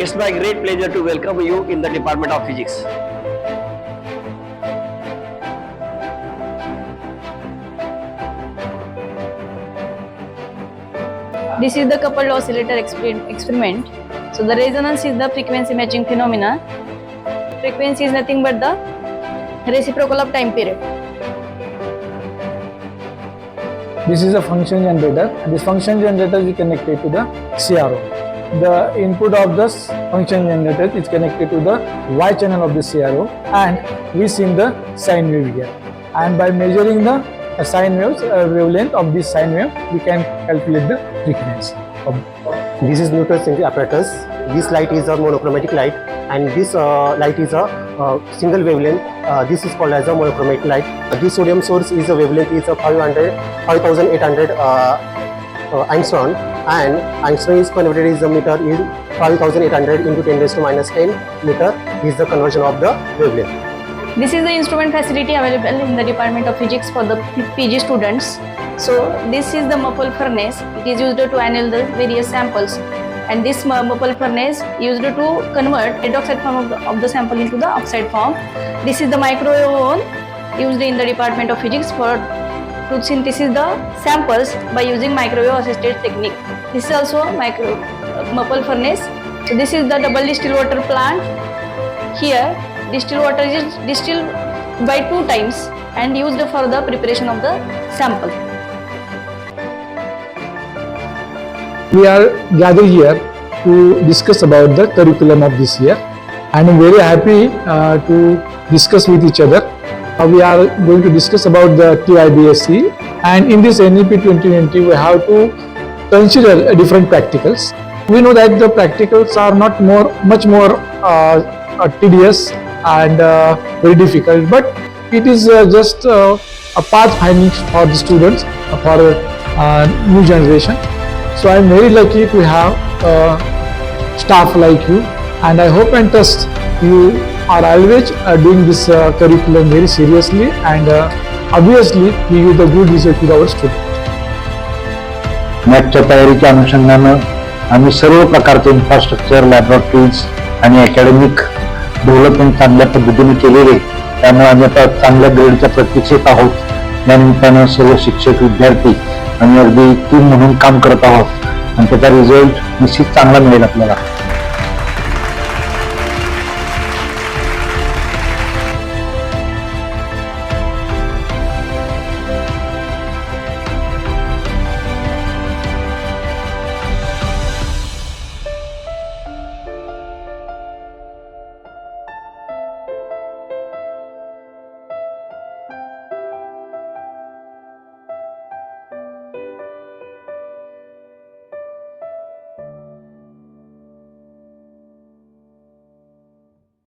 It's my great pleasure to welcome you in the Department of Physics. This is the coupled oscillator experiment. So the resonance is the frequency matching phenomena. Frequency is nothing but the reciprocal of time period. This is a function generator. This function generator is connected to the CRO. The input of this function generator is connected to the Y channel of the CRO, and we see the sine wave here. And by measuring the sine waves, wavelength of this sine wave, we can calculate the frequency. This is Newton's apparatus. This light is a monochromatic light, and this light is a single wavelength. This is called as a monochromatic light. This sodium source is a wavelength is a 5800 angstrom, and angstrom is converted as a meter is 5800 into 10 raised to minus 10 meter is the conversion of the wavelength. This is the instrument facility available in the Department of Physics for the PG students. So this is the muffle furnace. It is used to anneal the various samples, and this muffle furnace used to convert hydroxide form of the sample into the oxide form. This is the microwave oven used in the Department of Physics to synthesize the samples by using microwave assisted technique. This is also a muffle furnace. So this is the double distilled water plant. Here distilled water is distilled by 2 times and used for the preparation of the sample. We are gathered here to discuss about the curriculum of this year, and I'm very happy to discuss with each other. We are going to discuss about the TIBSC, and in this NEP 2020 we have to consider different practicals. We know that the practicals are not much more tedious and very difficult, but it is just a path finding for the students, for new generation. So I am very lucky to have staff like you, and I hope and trust you are always doing this curriculum very seriously, and obviously give the good result to our students. मॅथच्या तयारीच्या अनुषंगानं आम्ही सर्व प्रकारचे infrastructure, laboratories आणि academic development चांगल्या पद्धतीने केलेले, त्यामुळे आम्ही आता चांगल्या ग्रेडच्या प्रतीक्षेत आहोत. या निमित्तानं सर्व शिक्षक, विद्यार्थी आणि अगदी टीम म्हणून काम करत आहोत, आणि त्याचा रिझल्ट निश्चित चांगला मिळेल आपल्याला.